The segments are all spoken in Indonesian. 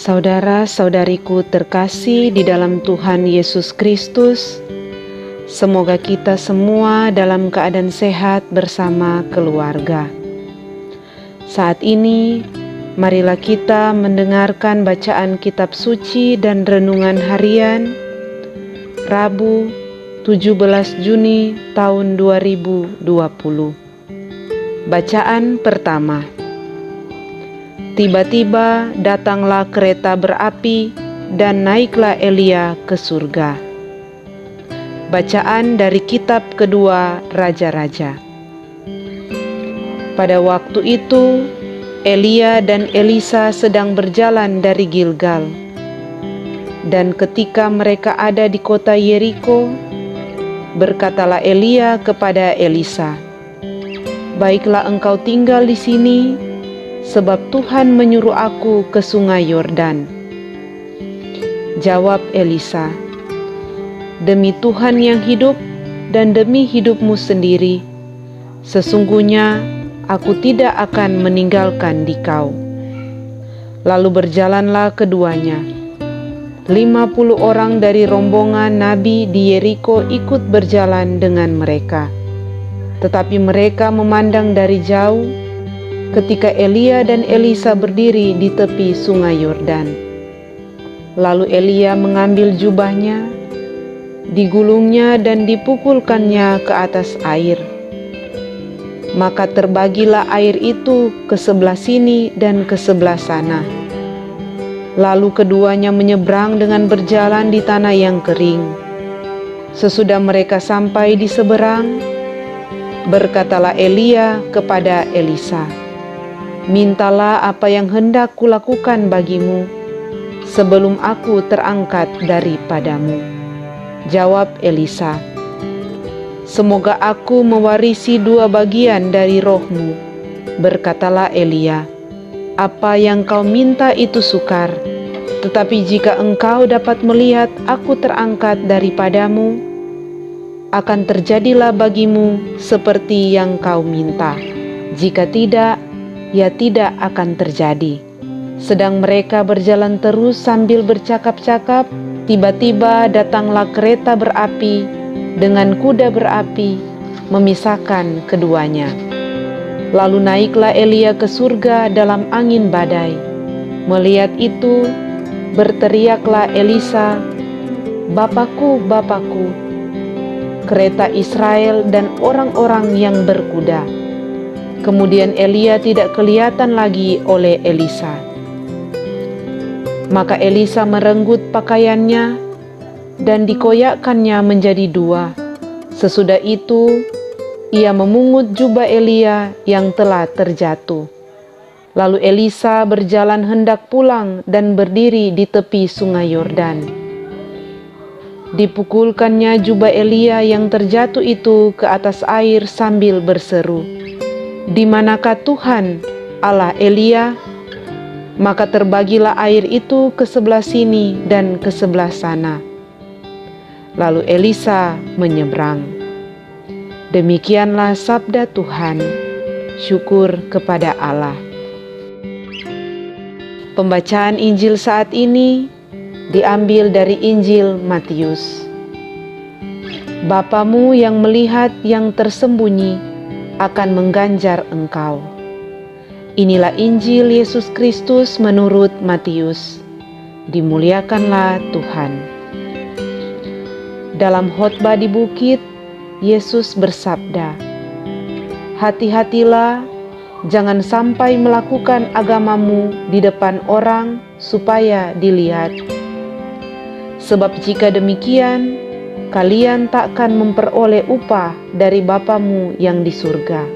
Saudara-saudariku terkasih di dalam Tuhan Yesus Kristus, semoga kita semua dalam keadaan sehat bersama keluarga. Saat ini, marilah kita mendengarkan bacaan kitab suci dan renungan harian Rabu 17 Juni tahun 2020. Bacaan pertama. Tiba-tiba datanglah kereta berapi dan naiklah Elia ke surga. Bacaan dari kitab kedua Raja-Raja. Pada waktu itu, Elia dan Elisa sedang berjalan dari Gilgal. Dan ketika mereka ada di kota Yeriko, berkatalah Elia kepada Elisa, "Baiklah engkau tinggal di sini, sebab Tuhan menyuruh aku ke sungai Yordan." Jawab Elisa, "Demi Tuhan yang hidup dan demi hidupmu sendiri, sesungguhnya aku tidak akan meninggalkan dikau." Lalu berjalanlah keduanya. 50 orang dari rombongan Nabi di Yeriko ikut berjalan dengan mereka. Tetapi mereka memandang dari jauh ketika Elia dan Elisa berdiri di tepi sungai Yordan. Lalu Elia mengambil jubahnya, digulungnya dan dipukulkannya ke atas air. Maka terbagilah air itu ke sebelah sini dan ke sebelah sana. Lalu keduanya menyeberang dengan berjalan di tanah yang kering. Sesudah mereka sampai di seberang, berkatalah Elia kepada Elisa, "Mintalah apa yang hendak kulakukan bagimu sebelum aku terangkat daripadamu." Jawab Elisa, "Semoga aku mewarisi 2 bagian dari rohmu." Berkatalah Elia, "Apa yang kau minta itu sukar, tetapi jika engkau dapat melihat aku terangkat daripadamu, akan terjadilah bagimu seperti yang kau minta. Jika tidak, ya tidak akan terjadi." Sedang mereka berjalan terus sambil bercakap-cakap, tiba-tiba datanglah kereta berapi dengan kuda berapi memisahkan keduanya. Lalu naiklah Elia ke surga dalam angin badai. Melihat itu, berteriaklah Elisa, "Bapakku, Bapakku, kereta Israel dan orang-orang yang berkuda." Kemudian Elia tidak kelihatan lagi oleh Elisa. Maka Elisa merenggut pakaiannya dan dikoyakkannya menjadi 2. Sesudah itu, ia memungut jubah Elia yang telah terjatuh. Lalu Elisa berjalan hendak pulang dan berdiri di tepi sungai Yordan. Dipukulkannya jubah Elia yang terjatuh itu ke atas air sambil berseru, "Di manakah Tuhan, Allah Elia?" Maka terbagilah air itu ke sebelah sini dan ke sebelah sana. Lalu Elisa menyeberang. Demikianlah sabda Tuhan. Syukur kepada Allah. Pembacaan Injil saat ini diambil dari Injil Matius. "Bapamu yang melihat yang tersembunyi akan mengganjar engkau." Inilah Injil Yesus Kristus menurut Matius. Dimuliakanlah Tuhan. Dalam khotbah di bukit, Yesus bersabda, "Hati-hatilah, jangan sampai melakukan agamamu di depan orang supaya dilihat. Sebab jika demikian, kalian takkan memperoleh upah dari Bapamu yang di surga.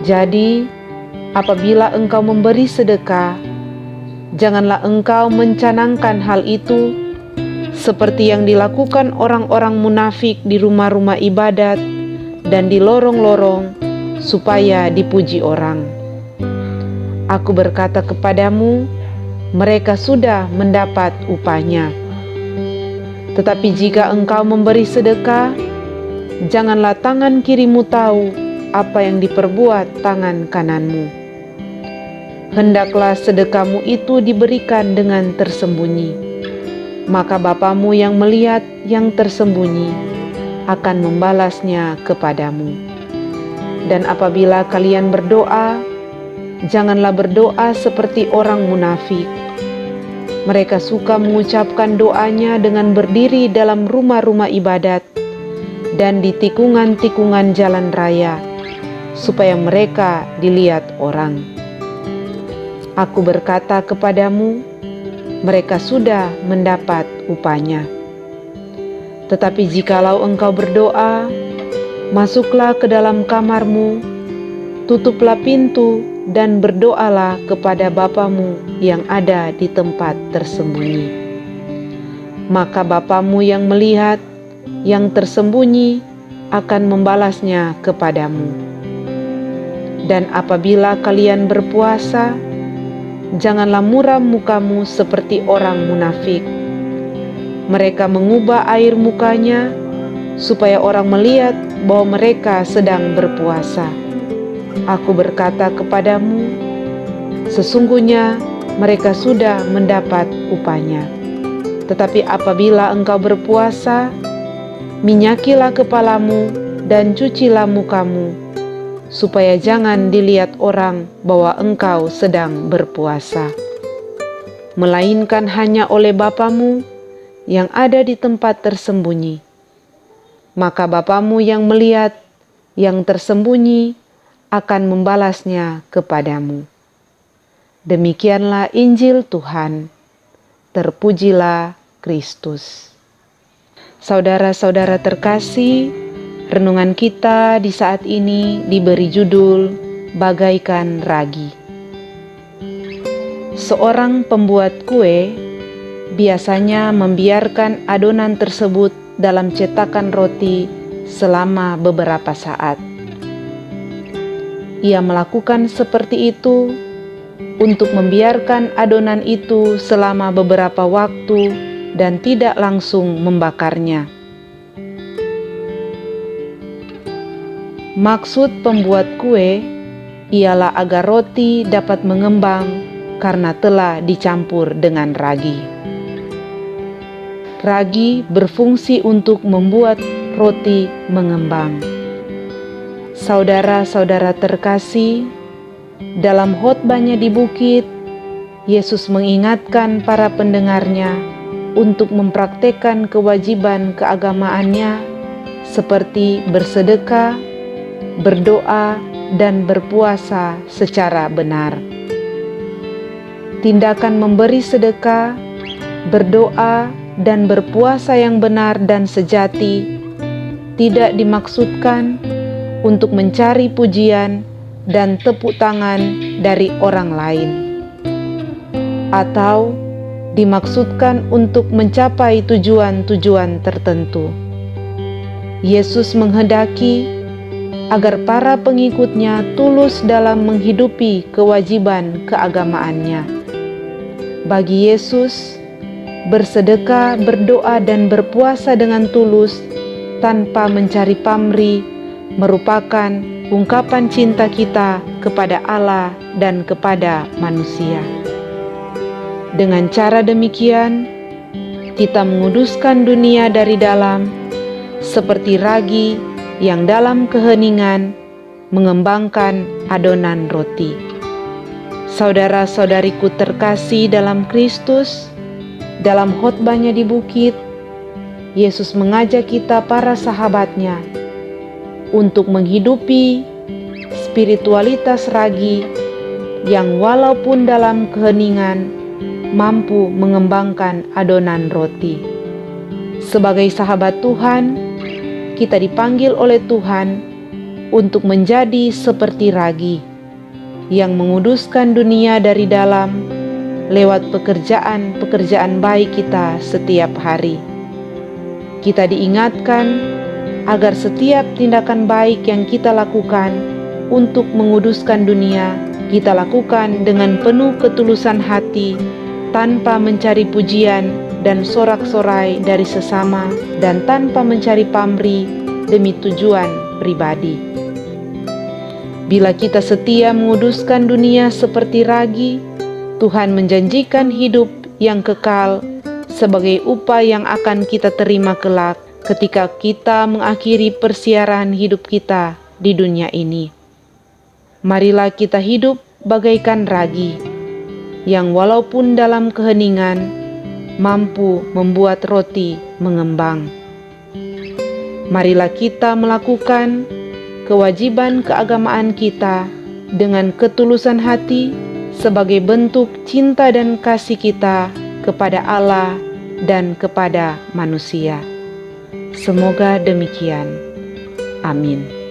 Jadi, apabila engkau memberi sedekah, janganlah engkau mencanangkan hal itu seperti yang dilakukan orang-orang munafik di rumah-rumah ibadat dan di lorong-lorong supaya dipuji orang. Aku berkata kepadamu, mereka sudah mendapat upahnya. Tetapi jika engkau memberi sedekah, janganlah tangan kirimu tahu apa yang diperbuat tangan kananmu. hendaklah sedekahmu itu diberikan dengan tersembunyi. Maka Bapamu yang melihat yang tersembunyi akan membalasnya kepadamu. Dan apabila kalian berdoa, janganlah berdoa seperti orang munafik. Mereka suka mengucapkan doanya dengan berdiri dalam rumah-rumah ibadat dan di tikungan-tikungan jalan raya, supaya mereka dilihat orang. Aku berkata kepadamu, mereka sudah mendapat upahnya. Tetapi jikalau engkau berdoa, masuklah ke dalam kamarmu, tutuplah pintu, dan berdoalah kepada Bapamu yang ada di tempat tersembunyi. Maka Bapamu yang melihat yang tersembunyi akan membalasnya kepadamu. Dan apabila kalian berpuasa, janganlah muram mukamu seperti orang munafik. Mereka mengubah air mukanya supaya orang melihat bahwa mereka sedang berpuasa. Aku berkata kepadamu, sesungguhnya mereka sudah mendapat upahnya. Tetapi apabila engkau berpuasa, minyakilah kepalamu dan cucilah mukamu, supaya jangan dilihat orang bahwa engkau sedang berpuasa, melainkan hanya oleh Bapamu yang ada di tempat tersembunyi. Maka Bapamu yang melihat yang tersembunyi akan membalasnya kepadamu. Demikianlah Injil Tuhan. Terpujilah Kristus. Saudara-saudara terkasih, renungan kita di saat ini diberi judul Bagaikan Ragi. Seorang pembuat kue biasanya membiarkan adonan tersebut dalam cetakan roti selama beberapa saat. Ia melakukan seperti itu untuk membiarkan adonan itu selama beberapa waktu dan tidak langsung membakarnya. Maksud pembuat kue ialah agar roti dapat mengembang karena telah dicampur dengan ragi. Ragi berfungsi untuk membuat roti mengembang. Saudara-saudara terkasih, dalam khotbahnya di bukit, Yesus mengingatkan para pendengarnya untuk mempraktekkan kewajiban keagamaannya seperti bersedekah, berdoa, dan berpuasa secara benar. Tindakan memberi sedekah, berdoa, dan berpuasa yang benar dan sejati tidak dimaksudkan untuk mencari pujian dan tepuk tangan dari orang lain, atau dimaksudkan untuk mencapai tujuan-tujuan tertentu. Yesus menghendaki agar para pengikutnya tulus dalam menghidupi kewajiban keagamaannya. Bagi Yesus, bersedekah, berdoa, dan berpuasa dengan tulus tanpa mencari pamrih merupakan ungkapan cinta kita kepada Allah dan kepada manusia. Dengan cara demikian, kita menguduskan dunia dari dalam, seperti ragi yang dalam keheningan mengembangkan adonan roti. Saudara-saudariku terkasih dalam Kristus, dalam khotbahnya di bukit, Yesus mengajak kita para sahabatnya untuk menghidupi spiritualitas ragi yang walaupun dalam keheningan mampu mengembangkan adonan roti. Sebagai sahabat Tuhan, kita dipanggil oleh Tuhan untuk menjadi seperti ragi yang menguduskan dunia dari dalam lewat pekerjaan-pekerjaan baik kita setiap hari. Kita diingatkan agar setiap tindakan baik yang kita lakukan untuk menguduskan dunia, kita lakukan dengan penuh ketulusan hati, tanpa mencari pujian dan sorak-sorai dari sesama, dan tanpa mencari pamrih demi tujuan pribadi. Bila kita setia menguduskan dunia seperti ragi, Tuhan menjanjikan hidup yang kekal sebagai upah yang akan kita terima kelak ketika kita mengakhiri persiaran hidup kita di dunia ini. Marilah kita hidup bagaikan ragi, yang walaupun dalam keheningan, mampu membuat roti mengembang. Marilah kita melakukan kewajiban keagamaan kita dengan ketulusan hati sebagai bentuk cinta dan kasih kita kepada Allah dan kepada manusia. Semoga demikian. Amin.